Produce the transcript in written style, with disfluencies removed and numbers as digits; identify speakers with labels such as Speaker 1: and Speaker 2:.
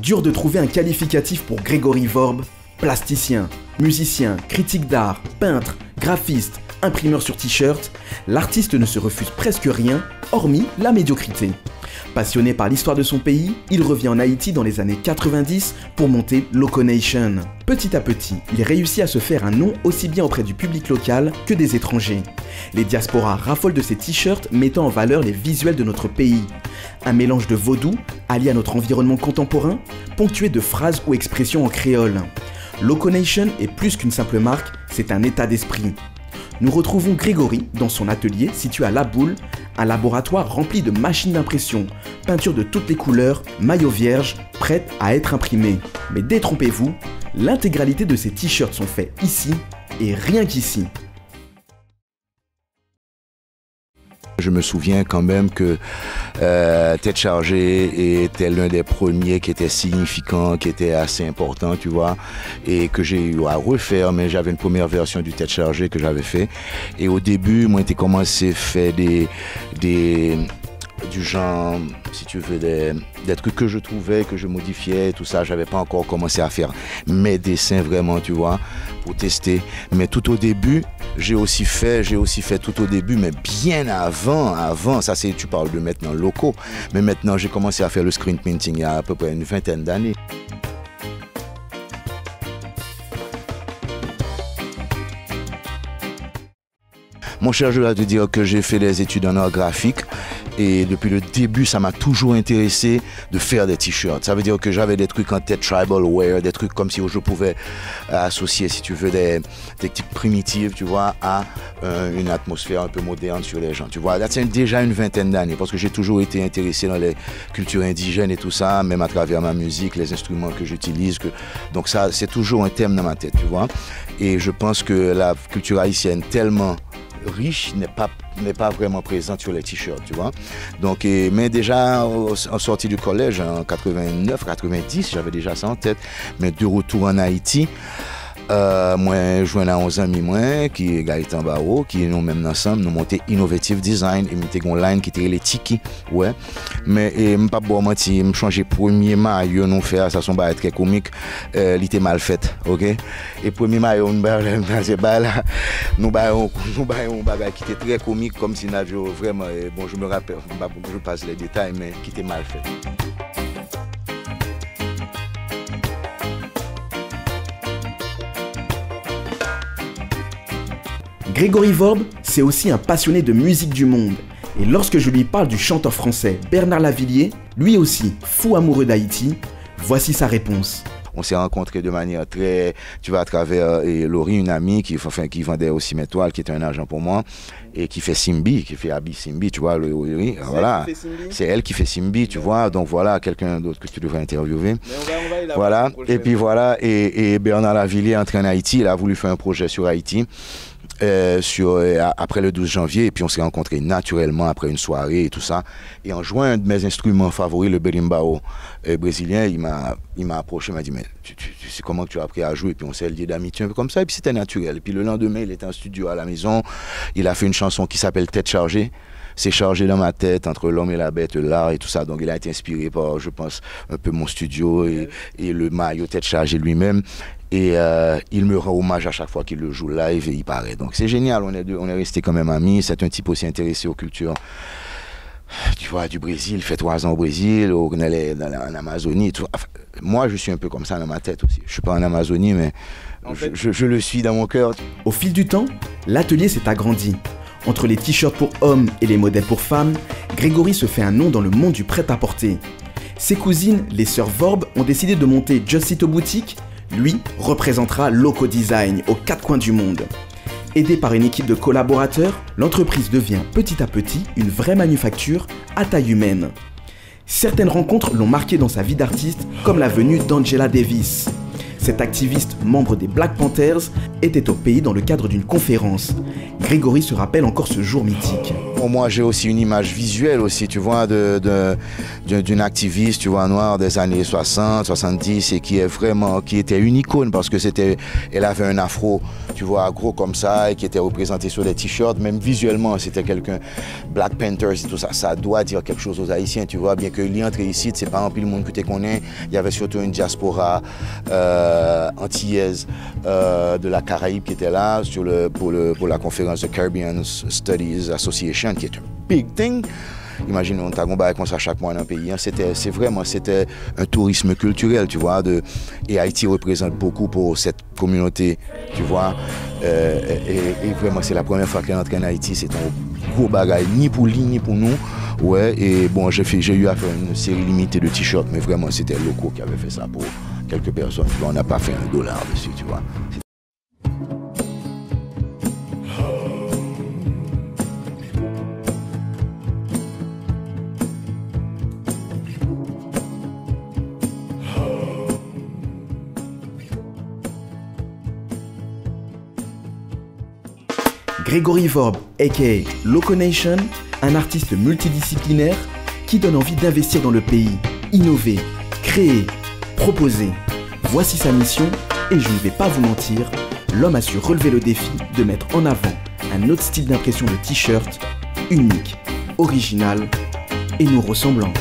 Speaker 1: Dur de trouver un qualificatif pour Grégory Vorb, plasticien, musicien, critique d'art, peintre, graphiste, imprimeur sur t-shirt, l'artiste ne se refuse presque rien, hormis la médiocrité. Passionné par l'histoire de son pays, il revient en Haïti dans les années 90 pour monter Loco Nation. Petit à petit, il réussit à se faire un nom aussi bien auprès du public local que des étrangers. Les diasporas raffolent de ses t-shirts mettant en valeur les visuels de notre pays. Un mélange de vaudou, allié à notre environnement contemporain, ponctué de phrases ou expressions en créole. Loco Nation est plus qu'une simple marque, c'est un état d'esprit. Nous retrouvons Grégory dans son atelier situé à La Boule, un laboratoire rempli de machines d'impression, peintures de toutes les couleurs, maillots vierges, prêtes à être imprimés. Mais détrompez-vous, l'intégralité de ces t-shirts sont faits ici et rien qu'ici.
Speaker 2: Je me souviens quand même que Tête Chargée était l'un des premiers qui était significant, qui était assez important, tu vois, et que j'ai eu à refaire, mais j'avais une première version du Tête Chargée que j'avais fait. Et au début, moi, j'ai commencé à faire du genre, si tu veux, des trucs que je trouvais, que je modifiais, tout ça. J'avais pas encore commencé à faire mes dessins vraiment, tu vois, pour tester. Mais tout au début, j'ai aussi fait tout au début, mais bien avant, ça c'est, tu parles de maintenant locaux, mais maintenant j'ai commencé à faire le screen printing il y a à peu près une vingtaine d'années. Mon cher, je dois te dire que j'ai fait des études en art graphique et depuis le début, ça m'a toujours intéressé de faire des t-shirts. Ça veut dire que j'avais des trucs en tête, tribal wear, des trucs comme si je pouvais associer, si tu veux, des techniques primitives, tu vois, à une atmosphère un peu moderne sur les gens. Tu vois, c'est déjà une vingtaine d'années parce que j'ai toujours été intéressé dans les cultures indigènes et tout ça, même à travers ma musique, les instruments que j'utilise. Donc ça, c'est toujours un thème dans ma tête, tu vois. Et je pense que la culture haïtienne tellement riche n'est pas vraiment présente sur les t-shirts, tu vois. Donc, mais déjà en sortie du collège en 89, 90, j'avais déjà ça en tête. Mais de retour en Haïti, moi, je joins à 11 amis, moi, qui est Gaëtan Barreau, qui nous même ensemble, nous monter Innovative Design, et nous avons une line qui était les Tiki, ouais. Mais, je ne pas bon mentir, je changeais premier maillot, nous faire, ça sont très comique, il était mal fait, ok. Et premier maillot, nous avons un bagage qui était très comique, comme si nous avions vraiment, bon, je me rappelle, je passe les détails, mais qui était mal fait.
Speaker 1: Grégory Vorb, c'est aussi un passionné de musique du monde. Et lorsque je lui parle du chanteur français Bernard Lavilliers, lui aussi fou amoureux d'Haïti, voici sa réponse.
Speaker 2: On s'est rencontrés de manière très, tu vois, à travers Laurie, une amie qui vendait aussi mes toiles, qui était un agent pour moi, et qui fait Simbi, qui fait habit Simbi, tu vois, voilà. C'est elle qui fait Simbi, tu vois, donc voilà, quelqu'un d'autre que tu devrais interviewer. Voilà, et puis voilà, et Bernard Lavilliers entré en Haïti, il a voulu faire un projet sur Haïti. Après le 12 janvier, et puis on s'est rencontrés naturellement après une soirée et tout ça. Et en jouant un de mes instruments favoris, le berimbau brésilien, il m'a approché, il m'a dit, mais tu sais comment tu as appris à jouer? Et puis on s'est lié d'amitié un peu comme ça, et puis c'était naturel. Et puis le lendemain, il était en studio à la maison, il a fait une chanson qui s'appelle Tête Chargée. C'est chargé dans ma tête entre l'homme et la bête, l'art et tout ça. Donc il a été inspiré par, je pense, un peu mon studio et le maillot Tête Chargée lui-même. Et il me rend hommage à chaque fois qu'il le joue live et il paraît. Donc c'est génial, on est resté quand même amis. C'est un type aussi intéressé aux cultures, tu vois, du Brésil. Il fait 3 ans au Brésil, en Amazonie. Tout. Enfin, moi, je suis un peu comme ça dans ma tête aussi. Je ne suis pas en Amazonie, mais en fait, je le suis dans mon cœur.
Speaker 1: Au fil du temps, l'atelier s'est agrandi. Entre les t-shirts pour hommes et les modèles pour femmes, Grégory se fait un nom dans le monde du prêt-à-porter. Ses cousines, les sœurs Vorb, ont décidé de monter Justito Boutique. Lui représentera Loco Design aux 4 coins du monde. Aidé par une équipe de collaborateurs, l'entreprise devient petit à petit une vraie manufacture à taille humaine. Certaines rencontres l'ont marqué dans sa vie d'artiste, comme la venue d'Angela Davis. Cet activiste, membre des Black Panthers, était au pays dans le cadre d'une conférence. Grégory se rappelle encore ce jour mythique.
Speaker 2: Bon, moi, j'ai aussi une image visuelle aussi, tu vois, d'une activiste, tu vois, noire des années 60, 70 et qui était une icône parce que elle avait un afro, tu vois, gros comme ça et qui était représenté sur les t-shirts. Même visuellement, c'était quelqu'un, Black Panthers et tout ça, ça doit dire quelque chose aux Haïtiens, tu vois, bien que l'entrée ici, c'est pas un peu le monde que tu connais, il y avait surtout une diaspora antillaise de la Caraïbe qui était là pour la conférence de Caribbean Studies Association, qui est un big thing. Imagine, on t'a combat comme ça chaque mois dans le pays. C'était un tourisme culturel, tu vois. Et Haïti représente beaucoup pour cette communauté, tu vois. Et vraiment, c'est la première fois qu'elle entre en Haïti. C'est un gros bagage, ni pour lui, ni pour nous. Ouais, et bon, j'ai eu à faire une série limitée de t-shirts, mais vraiment, c'était locaux qui avaient fait ça pour quelques personnes. Tu vois, on n'a pas fait $1 dessus, tu vois.
Speaker 1: Gregory Vorb, aka Loco Nation, un artiste multidisciplinaire qui donne envie d'investir dans le pays, innover, créer, proposer. Voici sa mission et je ne vais pas vous mentir, l'homme a su relever le défi de mettre en avant un autre style d'impression de t-shirt, unique, original et nous ressemblant.